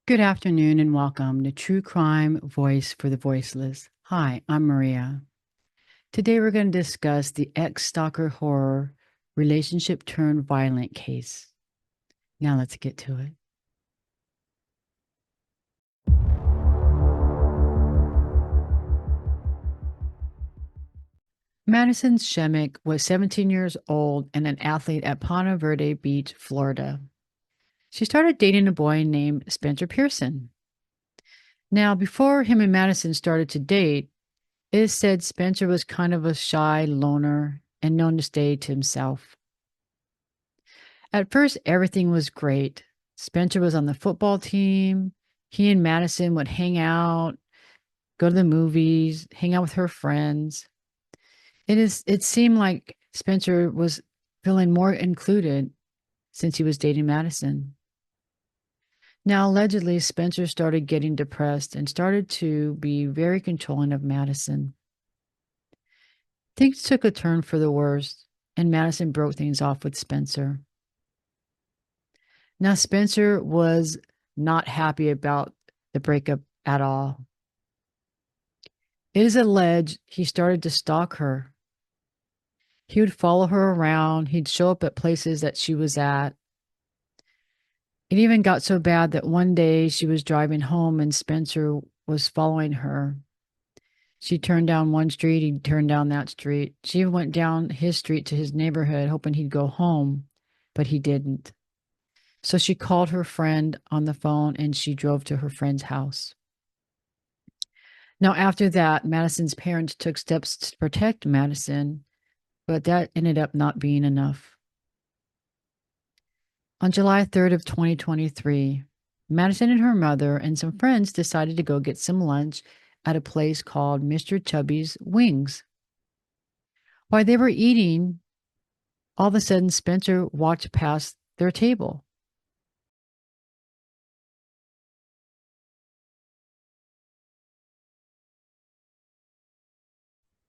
Good afternoon and welcome to True Crime Voice for the Voiceless. Hi, I'm Maria. Today we're going to discuss the ex-stalker horror relationship turned violent case. Now let's get to it. Madison Schemitz was 17 years old and an athlete at Ponte Verde Beach, Florida. She started dating a boy named Spencer Pearson. Now, before him and Madison started to date, it is said Spencer was kind of a shy loner and known to stay to himself. At first, everything was great. Spencer was on the football team. He and Madison would hang out, go to the movies, hang out with her friends. It seemed like Spencer was feeling more included since he was dating Madison. Now, allegedly, Spencer started getting depressed and started to be very controlling of Madison. Things took a turn for the worse, and Madison broke things off with Spencer. Now, Spencer was not happy about the breakup at all. It is alleged he started to stalk her. He would follow her around. He'd show up at places that she was at. It even got so bad that one day she was driving home and Spencer was following her. She turned down one street, he turned down that street. She even went down his street to his neighborhood, hoping he'd go home, but he didn't. So she called her friend on the phone and she drove to her friend's house. Now, after that, Madison's parents took steps to protect Madison, but that ended up not being enough. On July 3rd of 2023, Madison and her mother and some friends decided to go get some lunch at a place called Mr.Chubby's Wings. While they were eating, all of a sudden Spencer walked past their table.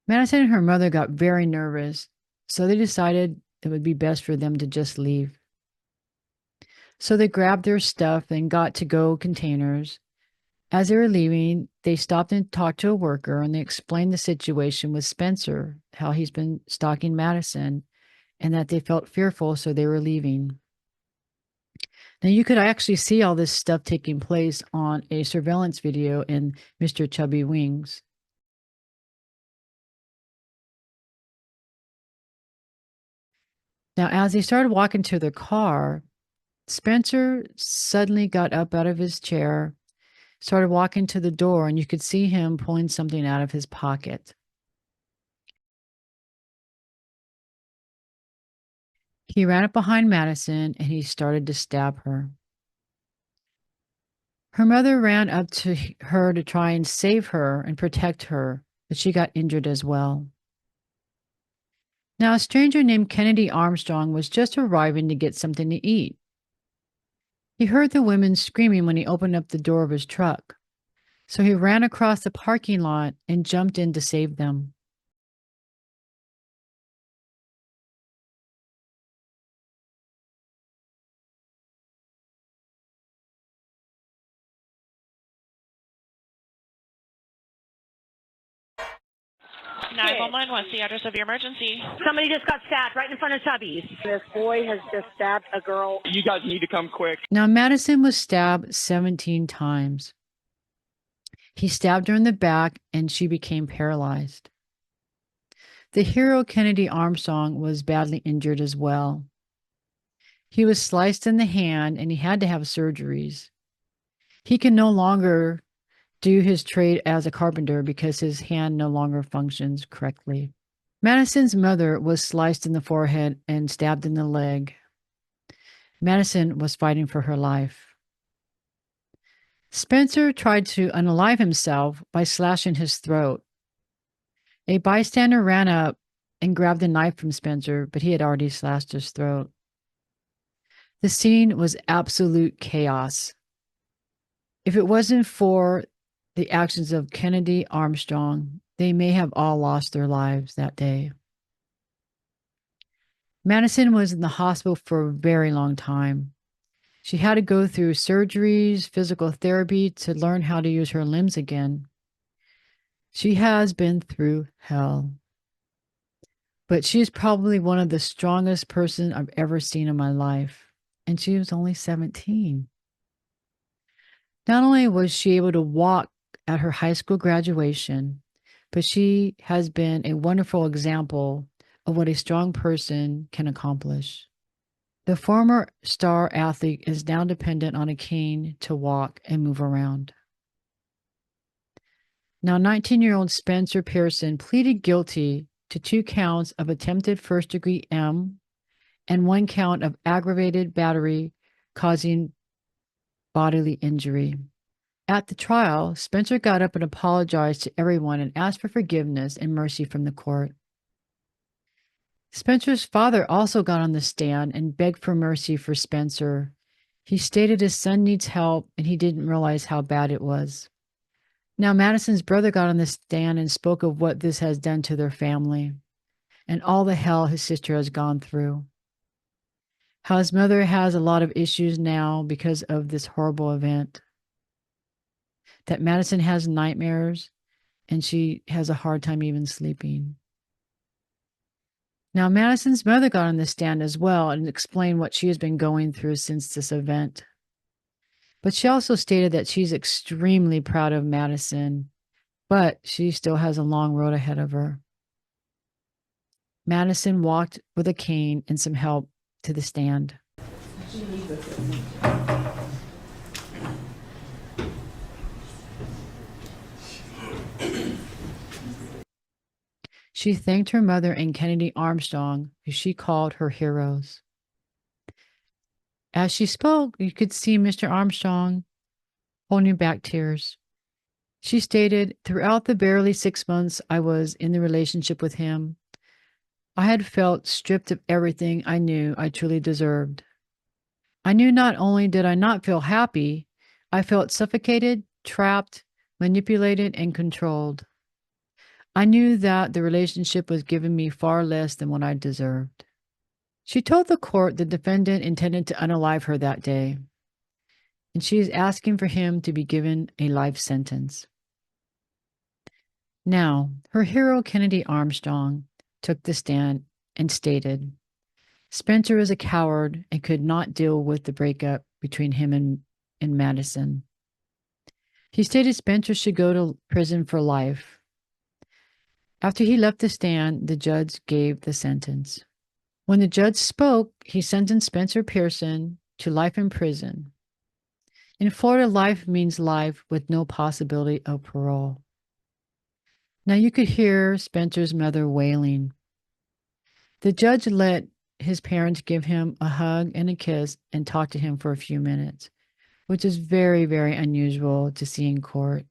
Madison and her mother got very nervous, so they decided it would be best for them to just leave. So they grabbed their stuff and got to-go containers. As they were leaving, they stopped and talked to a worker and they explained the situation with Spencer, how he's been stalking Madison, and that they felt fearful, so they were leaving. Now, you could actually see all this stuff taking place on a surveillance video in Mr. Chubby Wings. Now, as they started walking to their car, Spencer suddenly got up out of his chair, started walking to the door, and you could see him pulling something out of his pocket. He ran up behind Madison and he started to stab her. Her mother ran up to her to try and save her and protect her, but she got injured as well. Now, a stranger named Kennedy Armstrong was just arriving to get something to eat. He heard the women screaming when he opened up the door of his truck, so he ran across the parking lot and jumped in to save them. Okay. 911, what's the address of your emergency? Somebody just got stabbed right in front of Chubby's. This boy has just stabbed a girl. You guys need to come quick. Now, Madison was stabbed 17 times. He stabbed her in the back and she became paralyzed. The hero Kennedy Armstrong was badly injured as well. He was sliced in the hand and he had to have surgeries. He can no longer do his trade as a carpenter because his hand no longer functions correctly. Madison's mother was sliced in the forehead and stabbed in the leg. Madison was fighting for her life. Spencer tried to unalive himself by slashing his throat. A bystander ran up and grabbed a knife from Spencer, but he had already slashed his throat. The scene was absolute chaos. If it wasn't for the actions of Kennedy Armstrong, they may have all lost their lives that day. Madison was in the hospital for a very long time. She had to go through surgeries, physical therapy to learn how to use her limbs again. She has been through hell. But she is probably one of the strongest person I've ever seen in my life. And she was only 17. Not only was she able to walk at her high school graduation, but she has been a wonderful example of what a strong person can accomplish. The former star athlete is now dependent on a cane to walk and move around. Now, 19-year-old Spencer Pearson pleaded guilty to 2 counts of attempted first-degree M and 1 count of aggravated battery causing bodily injury. At the trial, Spencer got up and apologized to everyone and asked for forgiveness and mercy from the court. Spencer's father also got on the stand and begged for mercy for Spencer. He stated his son needs help and he didn't realize how bad it was. Now, Madison's brother got on the stand and spoke of what this has done to their family and all the hell his sister has gone through. How his mother has a lot of issues now because of this horrible event. That Madison has nightmares and she has a hard time even sleeping. Now, Madison's mother got on the stand as well and explained what she has been going through since this event. But she also stated that she's extremely proud of Madison, but she still has a long road ahead of her. Madison walked with a cane and some help to the stand. She thanked her mother and Kennedy Armstrong, who she called her heroes. As she spoke, you could see Mr. Armstrong holding back tears. She stated, throughout the barely 6 months I was in the relationship with him, I had felt stripped of everything I knew I truly deserved. I knew not only did I not feel happy, I felt suffocated, trapped, manipulated, and controlled. I knew that the relationship was giving me far less than what I deserved. She told the court the defendant intended to unalive her that day, and she is asking for him to be given a life sentence. Now, her hero, Kennedy Armstrong, took the stand and stated, Spencer is a coward and could not deal with the breakup between him and Madison. He stated Spencer should go to prison for life. After he left the stand, the judge gave the sentence. When the judge spoke, he sentenced Spencer Pearson to life in prison. In Florida, life means life with no possibility of parole. Now you could hear Spencer's mother wailing. The judge let his parents give him a hug and a kiss and talk to him for a few minutes, which is very, very unusual to see in court.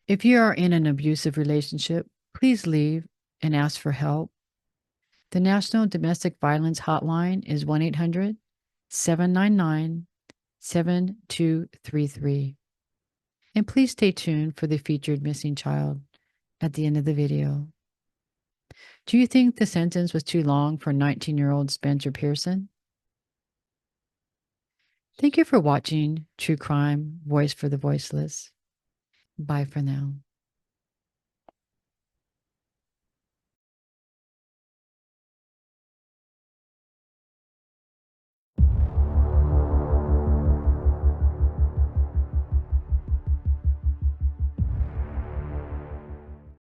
If you are in an abusive relationship, please leave and ask for help. The National Domestic Violence Hotline is 1-800-799-7233. And please stay tuned for the featured missing child at the end of the video. Do you think the sentence was too long for 19-year-old Spencer Pearson? Thank you for watching True Crime Voice for the Voiceless. Bye for now.